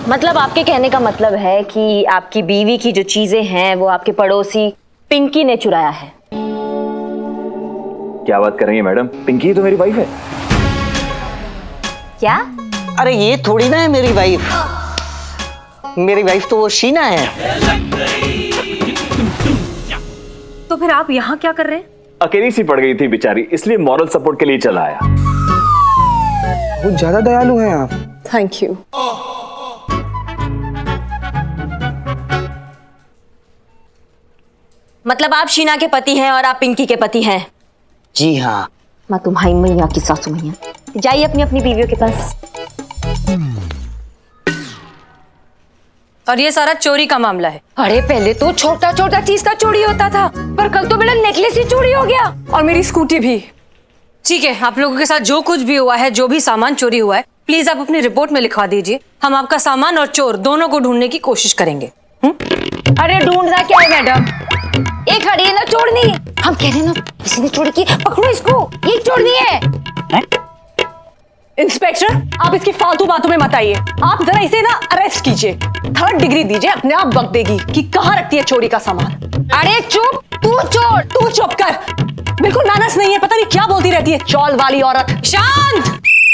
मतलब आपके कहने का मतलब है कि आपकी बीवी की जो चीजें हैं वो आपके पड़ोसी पिंकी ने चुराया है। क्या बात कर रही है मैडम? पिंकी तो मेरी वाइफ है। क्या? अरे ये थोड़ी ना है मेरी वाइफ। मेरी वाइफ तो वो शीना है। तो फिर आप यहाँ क्या कर रहे हैं? अकेली सी पड़ गई थी बेचारी, इसलिए मॉरल सपोर्ट के लिए चला आया। बहुत ज्यादा दयालु हैं आप। Thank you. मतलब आप शीना के पति हैं और आप पिंकी के पति हैं? जी हाँ। मैं तुम्हारी मैया की सासू मैया। जाइए अपनी अपनी बीवियों के पास। और ये सारा चोरी का मामला है। अरे पहले तो छोटा छोटा चीज का चोरी होता था, पर कल तो मेरा नेकलेस ही चोरी हो गया और मेरी स्कूटी भी। ठीक है, आप लोगों के साथ जो कुछ भी हुआ है, जो भी सामान चोरी हुआ है, प्लीज आप अपनी रिपोर्ट में लिखवा दीजिए। हम आपका सामान और चोर दोनों को ढूंढने की कोशिश करेंगे। अरे ढूंढना क्या है मैडम, एक खड़ी है ना चोरनी। हम कह रहे हैं ना किसी ने चोरी की, पकड़ो इसको, ये चोरनी है। इंस्पेक्टर, आप इसकी फालतू बातों में मत आइए। आप जरा इसे ना अरेस्ट कीजिए, 3rd डिग्री दीजिए, अपने आप बक देगी कि कहाँ रखती है चोरी का सामान। अरे चुप, तू चोर। तू चुप कर, बिल्कुल मैनर्स नहीं है, पता नहीं क्या बोलती रहती है, चौल वाली औरत। शांत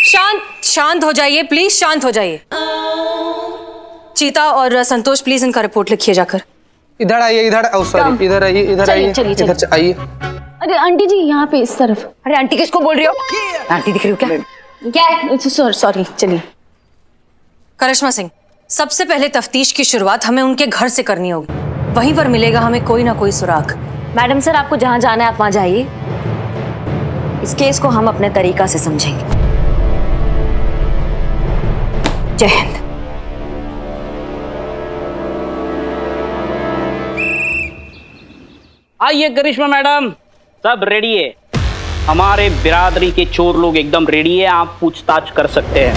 शांत शांत हो जाइए प्लीज, शांत हो जाइए। चीता और संतोष प्लीज इनका रिपोर्ट लिखिए जाकर। इधर आइए, इधर। सॉरी, इधर आइए, इधर आइए, इधर आइए। अरे आंटी जी यहाँ पे इस तरफ। अरे आंटी किसको बोल रही हो? आंटी दिख रही हो क्या? क्या है? सॉरी, चलिए। करिश्मा सिंह, सबसे पहले तफ्तीश की शुरुआत हमें उनके घर से करनी होगी, वहीं पर मिलेगा हमें कोई ना कोई सुराग। मैडम सर, आपको जहां जाना है आप वहां जाइए। इस केस को हम अपने तरीका से समझेंगे। जय हिंद। आइए करिश्मा मैडम, सब रेडी है। हमारे बिरादरी के चोर लोग एकदम रेडी है, आप पूछताछ कर सकते हैं।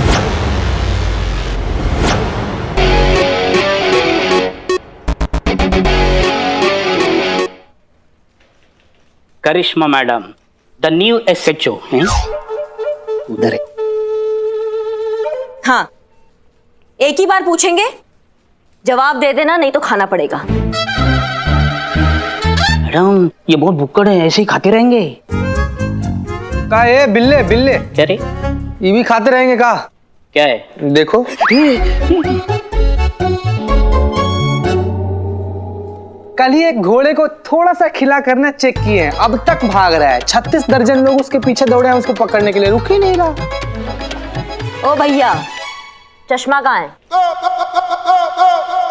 करिश्मा मैडम, द न्यू SHO हैं उधर है। हाँ, एक ही बार पूछेंगे, जवाब दे देना, नहीं तो खाना पड़ेगा। मैडम ये बहुत भुक्कड़ है, ऐसे ही खाते रहेंगे। का ये बिल्ले बिल्ले क्या रे? ये भी खाते रहेंगे का? क्या है? देखो। कल ही एक घोड़े को थोड़ा सा खिला करना चेक किए हैं, अब तक भाग रहा है। 36 दर्जन लोग उसके पीछे दौड़े हैं उसको पकड़ने के लिए, रुक ही नहीं रहा। ओ भैया, चश्मा कहाँ है?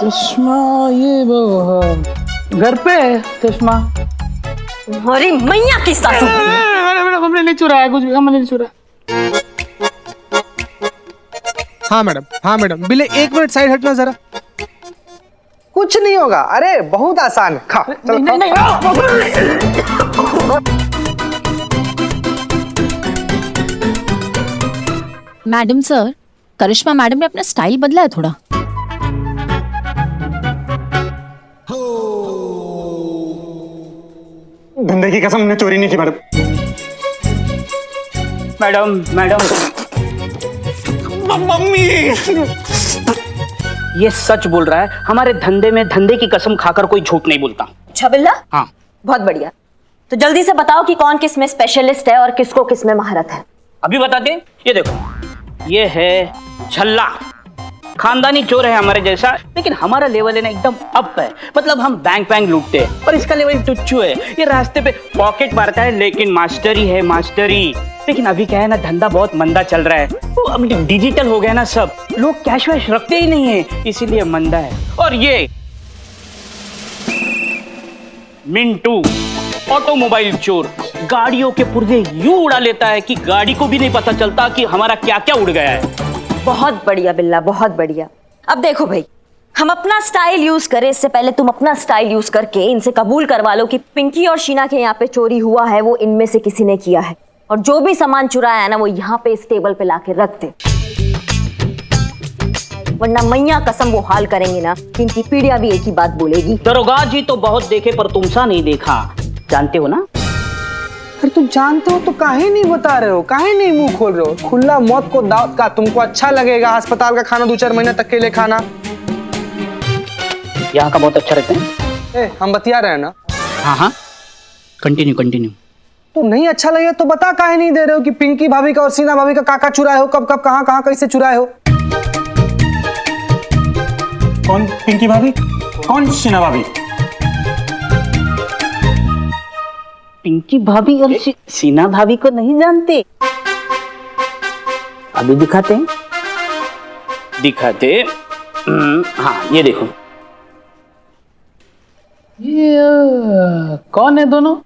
चश्मा ये वो घर पे है चश्मा। अरे मैया की सासू। मैडम हमने नहीं चुराया कुछ भी, हमने नहीं चुराया। हाँ मैडम, बिल्ले 1 मिनट साइड हटना जरा। कुछ नहीं होगा, अरे बहुत आसान। खा चलो। नहीं। मैडम सर, करिश्मा मैडम ने अपना स्टाइल बदला है थोड़ा। धंधे की कसम, ने चोरी नहीं की मैडम। मैडम मम्मी ये सच बोल रहा है, हमारे धंधे में धंधे की कसम खाकर कोई झूठ नहीं बोलता। अच्छा बिल्ला, हाँ बहुत बढ़िया। तो जल्दी से बताओ कि कौन किस में स्पेशलिस्ट है और किसको किस में महारत है। अभी बता दें। ये देखो, ये है झल्ला, खानदानी चोर है हमारे जैसा, लेकिन हमारा लेवल है ना एकदम अप है। मतलब हम बैंक लूटते हैं और इसका लेवल टुच्चू है। ये रास्ते पे पॉकेट मारता है लेकिन मास्टरी है, मास्टरी। लेकिन अभी क्या है ना, धंधा बहुत मंदा चल रहा है, तो अभी डिजिटल हो गया ना सब, लोग कैश वैश रखते ही नहीं है, इसीलिए मंदा है। और ये मिंटू, ऑटोमोबाइल चोर, गाड़ियों के पुर्जे यूं उड़ा लेता है कि गाड़ी को भी नहीं पता चलता कि हमारा क्या क्या उड़ गया है। बहुत बढ़िया बिल्ला, बहुत बढ़िया। अब देखो भाई, हम अपना स्टाइल यूज करें इससे पहले तुम अपना स्टाइल यूज करके इनसे कबूल करवा लो कि पिंकी और शीना के यहाँ पे चोरी हुआ है, वो इनमें से किसी ने किया है, और जो भी सामान चुराया है ना वो यहाँ पे इस टेबल पे लाके रख दे, वरना मैया कसम वो हाल करेंगे ना कि इनकी पीढ़ियां भी एक ही बात बोलेगी। दरोगा जी तो बहुत देखे पर तुमसा नहीं देखा, जानते हो ना? अरे तुम जानते हो तो काहे नहीं बता रहे हो, काहे नहीं मुंह खोल रहे हो? खुला मौत को दावत का तुमको अच्छा लगेगा अस्पताल का खाना 2-4 महीने तक के लिए खाना? यहाँ का बहुत अच्छा रहता है। हम बतिया रहे हैं ना। हाँ हाँ, कंटिन्यू कंटिन्यू। तो नहीं अच्छा लगे तो बता काहे नहीं दे रहे हो कि पिंकी भाभी का और सीना भाभी का काका चुराए हो, कब कब कहाँ कहाँ कैसे चुराए हो? कौन पिंकी भाभी, कौन शीना भाभी? पिंकी भाभी और सीना भाभी को नहीं जानते? अभी दिखाते हैं, दिखाते। हाँ ये देखो, ये कौन है दोनों?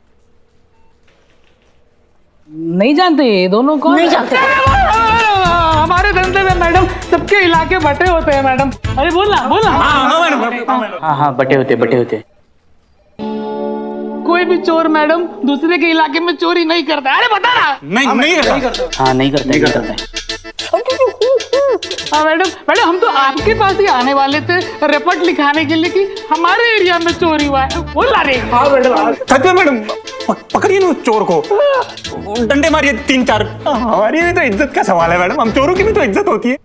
नहीं जानते ये दोनों कौन? नहीं जानते। हमारे धंधे में मैडम सबके इलाके बटे होते हैं मैडम। अरे बोलना बोलना। हाँ हाँ, बटे होते। कोई भी चोर मैडम दूसरे के इलाके में चोरी नहीं करता। अरे बता ना। नहीं करता। हाँ नहीं करता। हाँ मैडम हम तो आपके पास ही आने वाले थे रिपोर्ट लिखाने के लिए कि हमारे एरिया में चोरी हुआ है। बोल रहे। हाँ मैडम, सच में मैडम, पकड़िए ना उस चोर को, डंडे मारिए 3-4। हमारी भी तो इज्जत का सवाल है मैडम, हम चोरों की भी तो इज्जत होती है।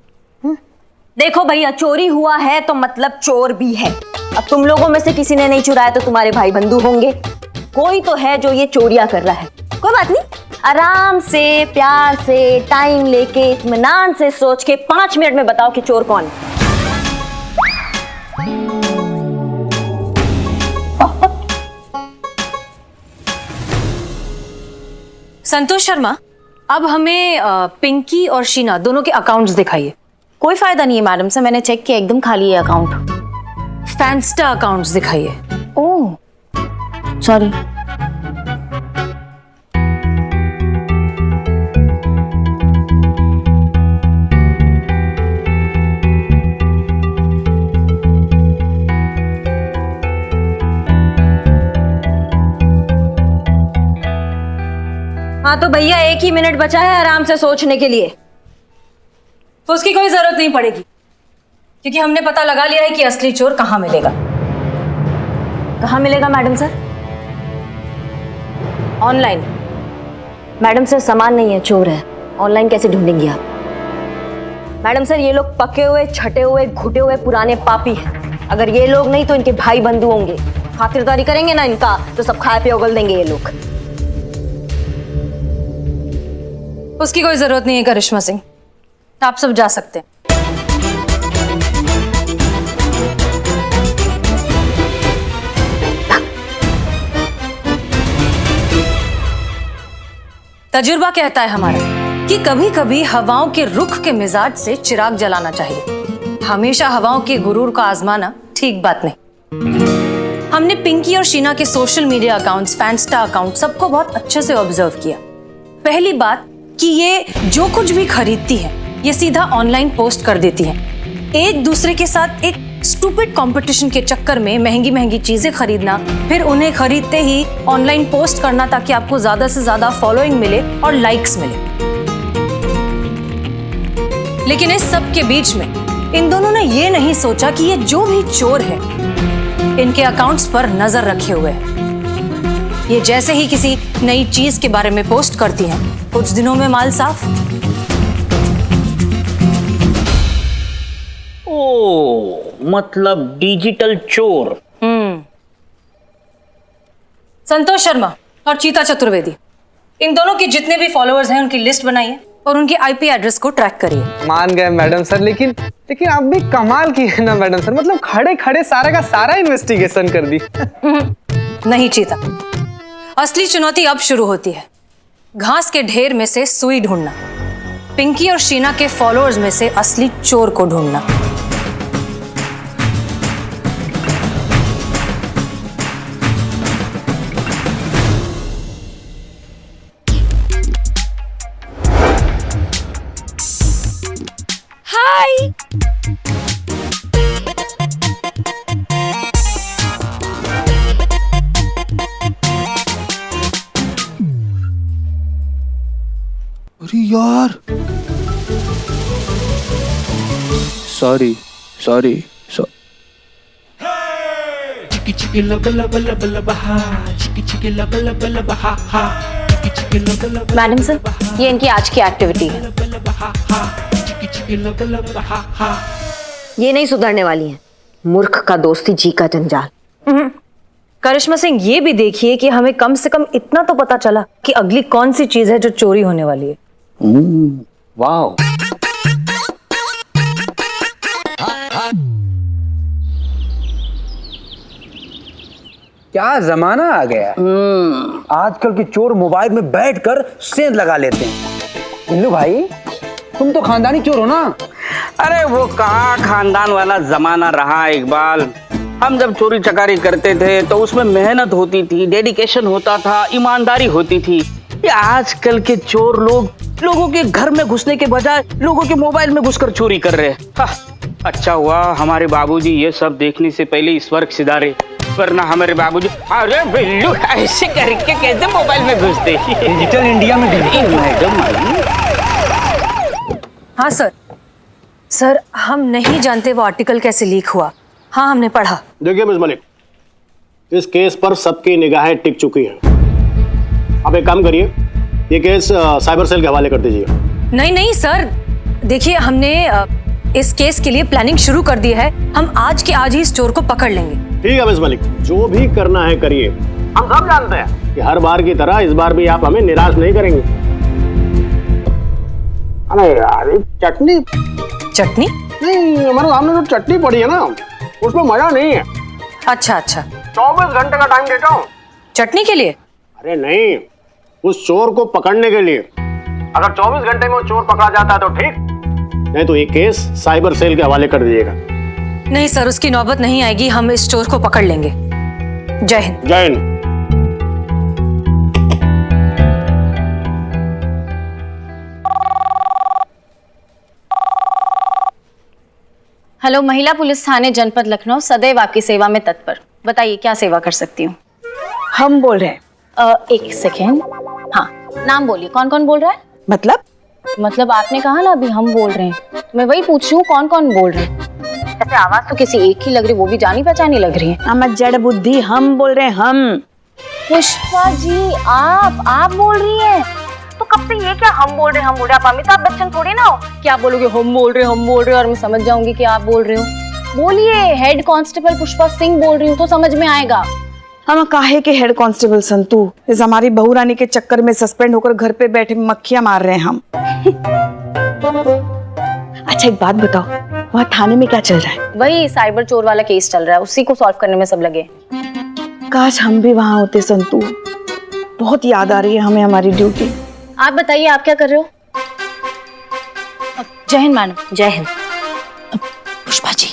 देखो भैया, चोरी हुआ है तो मतलब चोर भी है। अब तुम लोगों में से किसी ने नहीं चुराया तो तुम्हारे भाई बंधु होंगे, कोई तो है जो ये चोरियां कर रहा है। कोई बात नहीं, आराम से प्यार से टाइम लेके इत्मीनान से सोच के 5 मिनट में बताओ कि चोर कौन है। संतोष शर्मा, अब हमें पिंकी और शीना दोनों के अकाउंट्स दिखाइए। कोई फायदा नहीं है मैडम सर, मैंने चेक किया एकदम खाली है अकाउंट। फैंस्टा अकाउंट्स दिखाइए। Oh sorry. हाँ तो भैया 1 ही मिनट बचा है आराम से सोचने के लिए। तो उसकी कोई जरूरत नहीं पड़ेगी, क्योंकि हमने पता लगा लिया है कि असली चोर कहाँ मिलेगा। कहाँ मिलेगा madam sir? Online. Madam sir सामान नहीं है, चोर है। ऑनलाइन कैसे ढूंढेंगी आप? मैडम सर ये लोग पके हुए, छटे हुए, घुटे हुए पुराने पापी हैं। अगर ये लोग नहीं तो इनके भाई बंधु होंगे। खातिरदारी करेंगे ना इनका तो सब खाए पे उगल देंगे ये लोग। उसकी कोई जरूरत नहीं है करिश्मा सिंह, आप सब जा सकते हैं। तजुर्बा कहता है हमारा कि कभी कभी हवाओं के रुख के मिजाज से चिराग जलाना चाहिए। हमेशा हवाओं के गुरूर को आजमाना ठीक बात नहीं। हमने पिंकी और शीना के सोशल मीडिया अकाउंट्स, फैंस्टा अकाउंट सबको बहुत अच्छे से ऑब्जर्व किया। पहली बात कि ये जो कुछ भी खरीदती है ये सीधा ऑनलाइन पोस्ट कर देती है। एक दूसरे के साथ एक स्टूपिड कंपटीशन के चक्कर में महंगी महंगी चीजें खरीदना, फिर उन्हें खरीदते ही ऑनलाइन पोस्ट करना ताकि आपको ज्यादा से ज्यादा फॉलोइंग मिले और लाइक्स मिले। लेकिन इस सब के बीच में इन दोनों ने ये नहीं सोचा कि ये जो भी चोर है इनके अकाउंट्स पर नजर रखे हुए हैं। ये जैसे ही किसी नई चीज के बारे में पोस्ट करती हैं, कुछ दिनों में माल साफ। ओ मतलब डिजिटल चोर। संतोष शर्मा और चीता चतुर्वेदी, इन दोनों के जितने भी फॉलोअर्स हैं उनकी लिस्ट बनाइए और उनके आईपी एड्रेस को ट्रैक करिए। मान गए मैडम सर, लेकिन आप भी कमाल की है ना मैडम सर, मतलब खड़े खड़े सारा का सारा इन्वेस्टिगेशन कर दी। नहीं चीता, असली चुनौती अब शुरू होती है। घास के ढेर में से सुई ढूंढना, पिंकी और शीना के फॉलोअर्स में से असली चोर को ढूंढना। हाय अरे यार, sorry. Chiki chiki la bala bala bala baha, chiki chiki la bala bala baha ha. Madam sir, ये इनकी आज की एक्टिविटी है। ये नहीं सुधरने वाली है। मूर्ख का दोस्ती जी का जंजाल। करिश्मा सिंह, ये भी देखिए कि हमें कम से कम इतना तो पता चला कि अगली कौन सी चीज है जो चोरी होने वाली है। वाह, क्या जमाना आ गया। आजकल के चोर मोबाइल में बैठकर सेंध लगा लेते हैं। इल्लू भाई, तुम तो खानदानी चोर हो ना? अरे वो कहाँ खानदान वाला जमाना रहा इकबाल। हम जब चोरी चकारी करते थे तो उसमें मेहनत होती थी, डेडिकेशन होता था, ईमानदारी होती थी। ये आजकल के चोर लोगों के घर में घुसने के बजाय लोगों के मोबाइल में घुसकर चोरी कर रहे हैं। अच्छा हुआ हमारे बाबूजी ये सब देखने से पहले ईश्वर सिधारे, वरना हमारे बाबूजी अरे बिल्लू ऐसे करके कैसे मोबाइल में घुसते। डिजिटल इंडिया में हाँ सर, हम नहीं जानते वो आर्टिकल कैसे लीक हुआ। हाँ, हमने पढ़ा। देखिए मिस मलिक, इस केस पर सबकी निगाहें टिक चुकी हैं। आप एक काम करिए, ये केस साइबर सेल के हवाले कर दीजिए। नहीं सर, देखिए हमने इस केस के लिए प्लानिंग शुरू कर दी है। हम आज के आज ही इस चोर को पकड़ लेंगे। ठीक है मिस मलिक, जो भी करना है करिए। हम सब जानते हैं कि हर बार की तरह इस बार भी आप हमें निराश नहीं करेंगे। अरे यार, चटनी नहीं, हमारे सामने जो चटनी पड़ी है ना, उसमें मजा नहीं है। अच्छा 24 घंटे का टाइम देता हूँ चटनी के लिए। अरे नहीं, उस चोर को पकड़ने के लिए। अगर 24 घंटे में वो चोर पकड़ा जाता है तो ठीक, नहीं तो ये केस साइबर सेल के हवाले कर दीजिएगा। नहीं सर, उसकी नौबत नहीं आएगी। हम इस चोर को पकड़ लेंगे। जय हिंद। जय हिंद। हेलो, महिला पुलिस थाने जनपद लखनऊ सदैव आपकी सेवा में तत्पर। बताइए क्या सेवा कर सकती हूँ। हम बोल रहे हैं। एक सेकेंड। हाँ, नाम बोलिए, कौन कौन बोल रहा है? मतलब आपने कहा ना अभी हम बोल रहे हैं, मैं वही पूछ रही हूँ कौन कौन बोल रहे हैं। ऐसे आवाज तो किसी एक ही लग रही, वो भी जानी पहचानी लग रही है। हम जड़ बुद्धि, हम बोल रहे हैं। हम पुष्पा जी, आप बोल रही हैं? तो कब से ये क्या हम बोल रहे हैं? आप अमिताभ बच्चन थोड़ी ना हो कि आप बोलोगे हम बोल रहे हैं और मैं समझ जाऊंगी कि आप बोल रहे हो। बोलिए, हेड कांस्टेबल पुष्पा सिंह बोल रही हूँ तो समझ में आएगा। हम काहे के हेड कांस्टेबल संतू, इस हमारी बहू रानी के चक्कर में सस्पेंड होकर घर पे बैठे मक्खियां मार रहे हैं हम। अच्छा एक बात बताओ, वहाँ थाने में क्या चल रहा है? वही साइबर चोर वाला केस चल रहा है, उसी को सॉल्व करने में सब लगे। काश हम भी वहाँ होते संतू। बहुत याद आ रही है हमें हमारी ड्यूटी। आप बताइए, आप क्या कर रहे हो? जय हिंद मैडम। जय हिंद। पुष्पा जी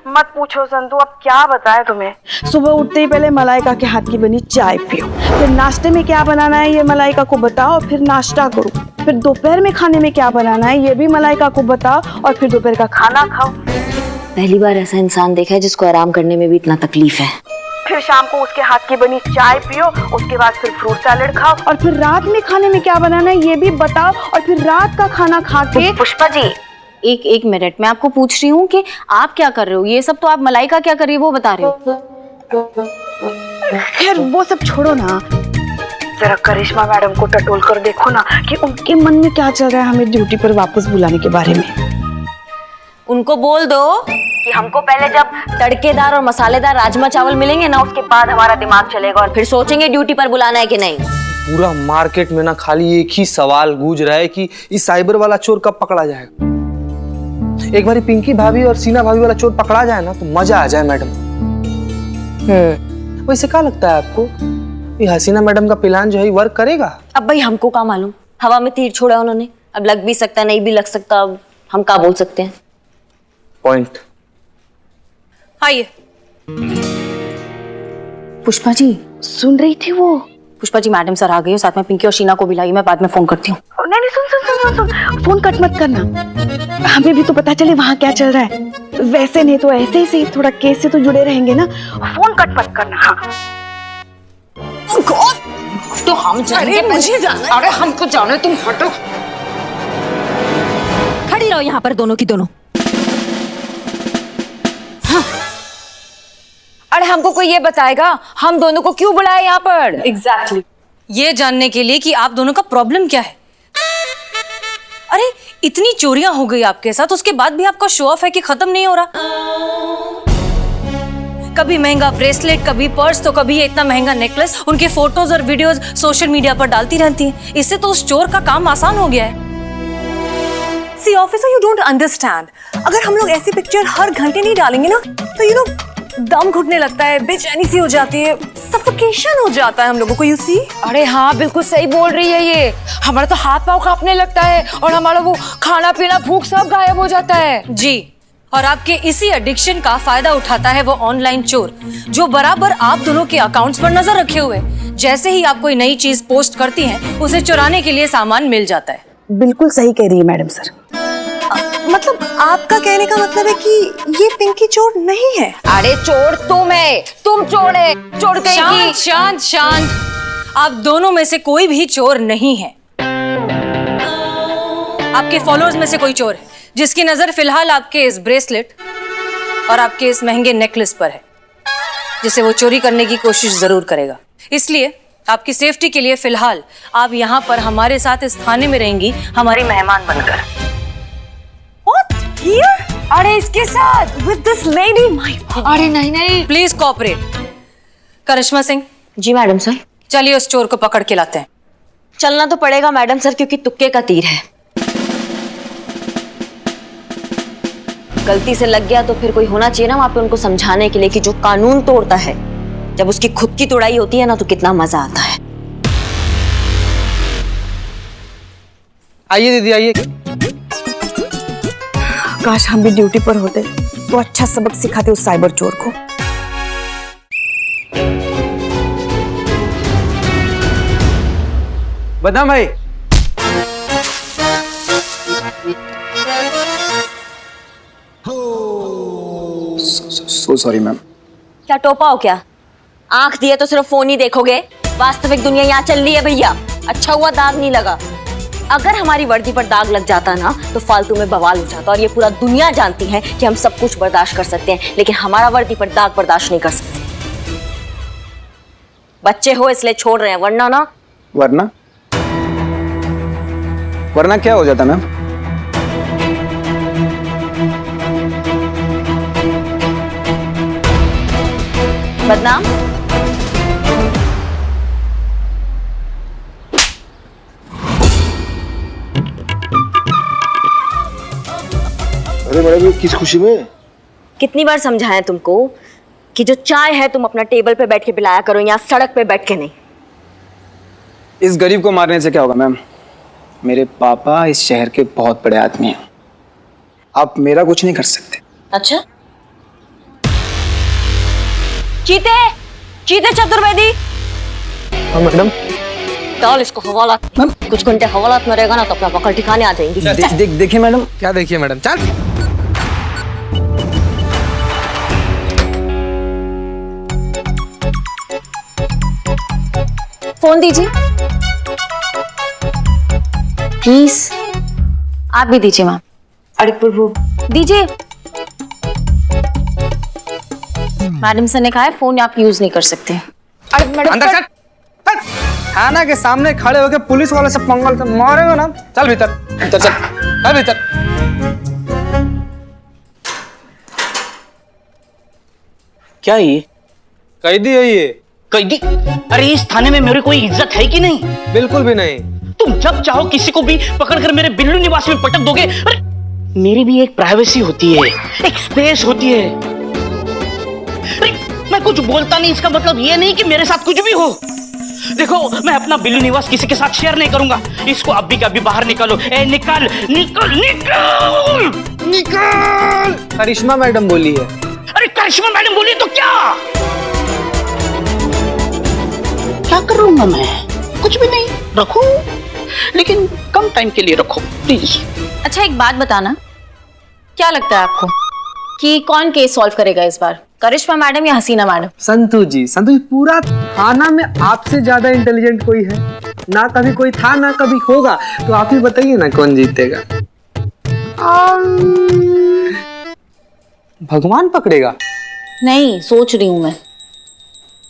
मत पूछो संतू, अब क्या बताएं तुम्हें। सुबह उठते ही पहले मलाइका के हाथ की बनी चाय पियो, फिर नाश्ते में क्या बनाना है ये मलाइका को बताओ, फिर नाश्ता करो, फिर दोपहर में खाने में क्या बनाना है ये भी मलाइका को बताओ, और फिर दोपहर का खाना खाओ। पहली बार ऐसा इंसान देखा है जिसको आराम करने में भी इतना तकलीफ है। फिर शाम को उसके हाथ की बनी चाय पियो, उसके बाद फिर फ्रूट सैलेड खाओ, और फिर रात में खाने में क्या बनाना है ये भी बताओ, और फिर रात का खाना खा के। पुष्पा जी, एक मिनट, मैं आपको पूछ रही हूँ कि आप क्या कर रहे हो। ये सब तो आप मलाइका क्या कर रही है वो बता रहे हो। खैर वो सब छोड़ो ना, जरा करिश्मा मैडम को टटोल कर देखो ना कि उनके मन में क्या चल रहा है हमें ड्यूटी पर वापस बुलाने के बारे में। उनको बोल दो कि हमको पहले जब तड़केदार और मसालेदार राजमा चावल मिलेंगे ना, उसके बाद हमारा दिमाग चलेगा और फिर सोचेंगे ड्यूटी पर बुलाना है कि नहीं। पूरा मार्केट में ना खाली एक ही सवाल गूंज रहा है कि इस साइबर वाला चोर कब पकड़ा जाएगा। एक बारी पिंकी भाभी और सीना भाभी वाला चोर पकड़ा जाए ना तो मजा आ जाए मैडम। वैसे क्या लगता है आपको, ये हसीना मैडम का प्लान जो है वर्क करेगा? अब भाई हमको क्या मालूम, हवा में तीर छोड़ा उन्होंने, अब लग भी सकता नहीं भी लग सकता, अब हम क्या बोल सकते हैं। पॉइंट। आइए। पुष्पा जी सुन रही थी वो? पुष्पा जी, मैडम सर आ गई, साथ में पिंकी और शीना को भी लाई, मैं बाद में फोन करती हूँ। नहीं सुन, फोन कट मत करना, हमें भी तो पता चले वहाँ क्या चल रहा है। वैसे नहीं तो ऐसे ही सही, थोड़ा केस से तो जुड़े रहेंगे ना। फोन कट मत करना। हाँ तो हम जाने, मुझे जाना। अरे हमको जाना, तुम हटो। खड़ी रहो यहाँ पर दोनों की दोनों। अरे हमको कोई ये बताएगा हम दोनों को क्यों बुलाया यहाँ पर? एग्जैक्टली ये जानने के लिए कि आप दोनों का प्रॉब्लम क्या है। अरे इतनी चोरियां हो गई आपके साथ, उसके बाद भी आपका शो ऑफ है कि खत्म नहीं हो रहा। कभी महंगा ब्रेसलेट, कभी पर्स, तो कभी ये इतना महंगा नेकलेस उनके फोटोज और वीडियोस सोशल मीडिया पर डालती रहती हैं। इससे तो उस चोर का काम आसान हो गया है। See officer, you don't understand. अगर हम लोग ऐसी पिक्चर हर घंटे नहीं डालेंगे ना तो दम घुटने लगता है, बेचैनी सी हो जाती है, सफोकेशन हो जाता है हम लोगों को। You see? अरे हाँ, बिल्कुल सही बोल रही है ये। हमारा तो हाथ पाँव कांपने लगता है और हमारा वो खाना पीना भूख सब गायब हो जाता है। जी, और आपके इसी एडिक्शन का फायदा उठाता है वो ऑनलाइन चोर, जो बराबर आप दोनों के अकाउंट्स पर नजर रखे हुए। जैसे ही आप कोई नई चीज पोस्ट करती हैं, उसे चुराने के लिए सामान मिल जाता है। बिल्कुल सही कह रही है मैडम सर। मतलब आपका कहने का मतलब है कि ये पिंकी चोर नहीं है? अरे चोर तुम है, तुम चोर है, चोर कहेगी। शांत शांत शांत, आप दोनों में से कोई भी चोर नहीं है। आपके फॉलोअर्स में से कोई चोर है जिसकी नजर फिलहाल आपके इस ब्रेसलेट और आपके इस महंगे नेकलेस पर है, जिसे वो चोरी करने की कोशिश जरूर करेगा। इसलिए आपकी सेफ्टी के लिए फिलहाल आप यहाँ पर हमारे साथ इस थाने में रहेंगी, हमारी मेहमान बनकर। अरे इसके साथ विद दिस लेडी? अरे नहीं नहीं, प्लीज कोऑपरेट। करिश्मा सिंह। जी मैडम सर। चलिए उस चोर को पकड़ के लाते हैं। चलना तो पड़ेगा मैडम सर, क्योंकि तुक्के का तीर है। गलती से लग गया तो फिर कोई होना चाहिए ना वहां पे उनको समझाने के लिए कि जो कानून तोड़ता है, जब उसकी खुद की तोड़ाई होती है ना, तो कितना मजा आता है। आइए दीदी आइए। काश हम भी ड्यूटी पर होते तो अच्छा सबक सिखाते उस साइबर चोर को। बदाम भाई। So sorry ma'am. क्या टोपा हो क्या? आंख दिए तो सिर्फ फोन ही देखोगे? वास्तविक दुनिया यहाँ चल रही है भैया। अच्छा हुआ दाग नहीं लगा। अगर हमारी वर्दी पर दाग लग जाता ना तो फालतू में बवाल हो जाता, और ये पूरा दुनिया जानती है कि हम सब कुछ बर्दाश्त कर सकते हैं, लेकिन हमारा वर्दी पर दाग बर्दाश्त नहीं कर सकते। बच्चे हो इसलिए छोड़ रहे हैं, वरना ना। वरना वरना क्या हो जाता मैम? बदनाम। अरे मैडम, किस खुशी में? कितनी बार समझाएं तुमको कि जो चाय है तुम अपना टेबल पे बैठ के पिलाया करो, यहाँ सड़क पे बैठ के नहीं। इस गरीब को मारने से क्या होगा मैम? मेरे पापा इस शहर के बहुत बड़े आदमी हैं, आप मेरा कुछ नहीं कर सकते। अच्छा, चीते चीते चतुर्वेदी। हाँ मैडम। डाल इसको हवालात। कुछ घंटे हवालात में रहेगा ना तो अपना पकड़ ठिकाने आ जाएंगी। देखिए मैडम। क्या देखिए मैडम? चल। फोन दीजिए प्लीज। आप भी दीजिए मैम। अरे प्रभु, दीजिए। मैडम सर ने कहा है फोन आप यूज नहीं कर सकते। अरे मैडम अंदर चल। थाना के सामने खड़े होके पुलिस वाले से पंगल तो मारेगा ना। चल भीतर। भीतर चल। चल भीतर। क्या ये? कैदी है ये। कैदी? अरे इस थाने में मेरी कोई इज्जत है कि नहीं? बिल्कुल भी नहीं। तुम जब चाहो किसी को भी पकड़कर मेरे बिल्लू निवास में पटक दोगे। अरे मेरी भी एक प्राइवेसी होती है, एक स्पेस होती है। अरे मैं कुछ बोलता नहीं, इसका मतलब ये नहीं कि मेरे साथ कुछ भी हो। देखो, मैं अपना बिल्लू निवास किसी के साथ शेयर नहीं करूंगा। इसको अभी के अभी बाहर निकालो। ए निकल निकल निकल निकल। करिश्मा मैडम बोली है। अरे करिश्मा मैडम बोली तो क्या करूंगा मैं? कुछ भी नहीं। रखो, लेकिन कम टाइम के लिए रखो प्लीज। अच्छा एक बात बताना, क्या लगता है आपको कि कौन केस सॉल्व करेगा इस बार, करिश्मा मैडम या हसीना मैडम? संतू जी, पूरा थाना में आपसे ज्यादा इंटेलिजेंट कोई है ना? कभी कोई था ना कभी होगा, तो आप ही बताइए ना कौन जीतेगा? भगवान पकड़ेगा? नहीं, सोच रही हूँ मैं।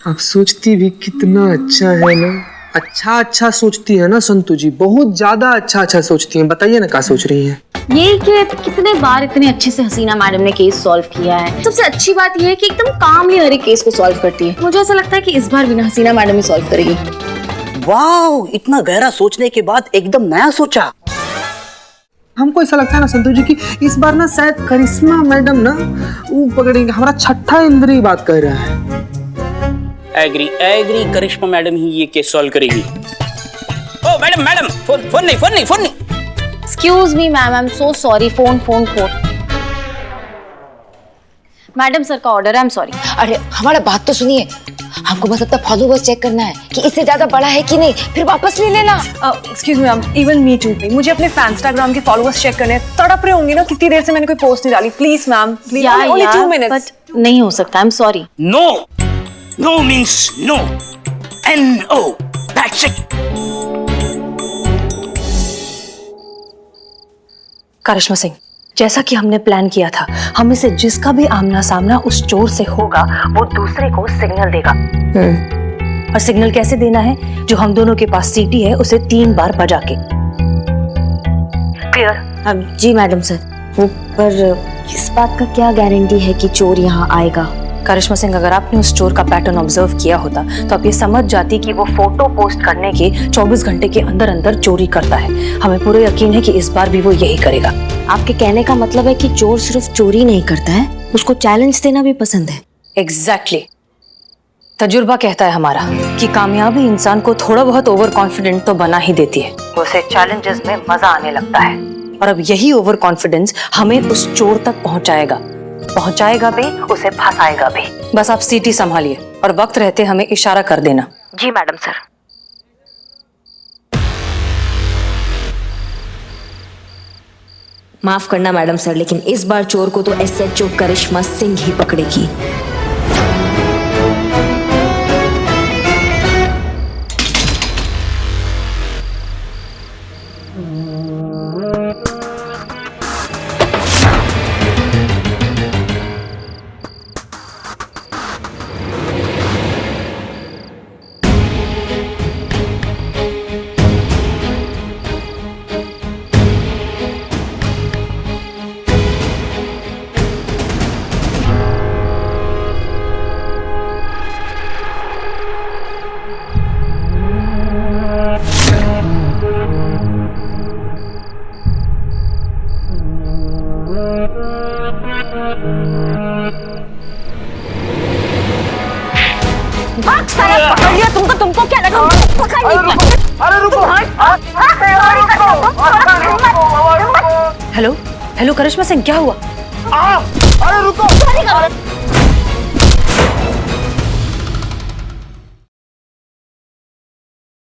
आप सोचती भी कितना अच्छा है ना, अच्छा सोचती है ना संतू जी, बहुत ज्यादा अच्छा सोचती हैं। बताइए ना क्या सोच रही हैं? यही कि कितने बार इतने अच्छे से हसीना मैडम ने केस सॉल्व किया है। सबसे अच्छी बात यह है कि एकदम कामली हर एक केस को सॉल्व करती है। मुझे ऐसा लगता है कि इस बार भी ना हसीना मैडम ही सॉल्व करेगी। वाह, इतना गहरा सोचने के बाद एकदम नया सोचा। हमको ऐसा लगता है ना संतू जी कि इस बार ना शायद करिश्मा मैडम ना वो पकड़ेंगे। हमारा छठा इंद्री बात कह रहा है। एग्री करिश्मा मैडम ही ये केस सॉल्व करेगी। ओ मैडम फोन नहीं। Excuse me ma'am, I am so sorry. Phone madam sir का ऑर्डर है, आई एम सॉरी। अरे हमारा बात तो सुनिए, हमको बस अपना फॉलोवर्स चेक करना है कि इससे ज्यादा बड़ा है कि नहीं, फिर वापस ले लेना। Excuse me ma'am, even me too. मुझे अपने फैंस्टाग्राम के फॉलोअर्स चेक करने हैं। तड़प रहे होंगे ना, कितनी देर से मैंने कोई पोस्ट नहीं डाली। Please ma'am, please, only 2 minutes. But नहीं हो सकता, I am sorry. No means no. NO, that's it। Karishma Singh, जैसा कि हमने प्लान किया था, हम इसे जिसका भी आमना सामना उस चोर से होगा वो दूसरे को सिग्नल देगा। और सिग्नल कैसे देना है? जो हम दोनों के पास सीटी है उसे 3 बार बजा के। क्लियर? जी मैडम सर। वो पर इस बात का क्या गारंटी है कि चोर यहाँ आएगा? करिश्मा सिंह, अगर आपने उस चोर का पैटर्न ऑब्जर्व किया होता तो आप ये समझ जाती कि वो फोटो पोस्ट करने के 24 घंटे के अंदर अंदर चोरी करता है। हमें पूरा यकीन है कि इस बार भी वो यही करेगा। आपके कहने का मतलब है कि चोर सिर्फ चोरी नहीं करता है, उसको चैलेंज देना भी पसंद है। एग्जैक्टली। तजुर्बा कहता है हमारा कि कामयाबी इंसान को थोड़ा बहुत ओवर कॉन्फिडेंट तो बना ही देती है, उसे चैलेंजेस में मजा आने लगता है। और अब यही ओवर कॉन्फिडेंस हमें उस चोर तक पहुंचाएगा भी, उसे फंसाएगा भी। बस आप सीटी संभालिए और वक्त रहते हमें इशारा कर देना। जी मैडम सर। माफ करना मैडम सर, लेकिन इस बार चोर को तो SHO करिश्मा सिंह ही पकड़ेगी। पकड़ लिया तुमको क्या लगा? पकड़ नहीं। हेलो करिश्मा सिंह, क्या हुआ? अरे रुको।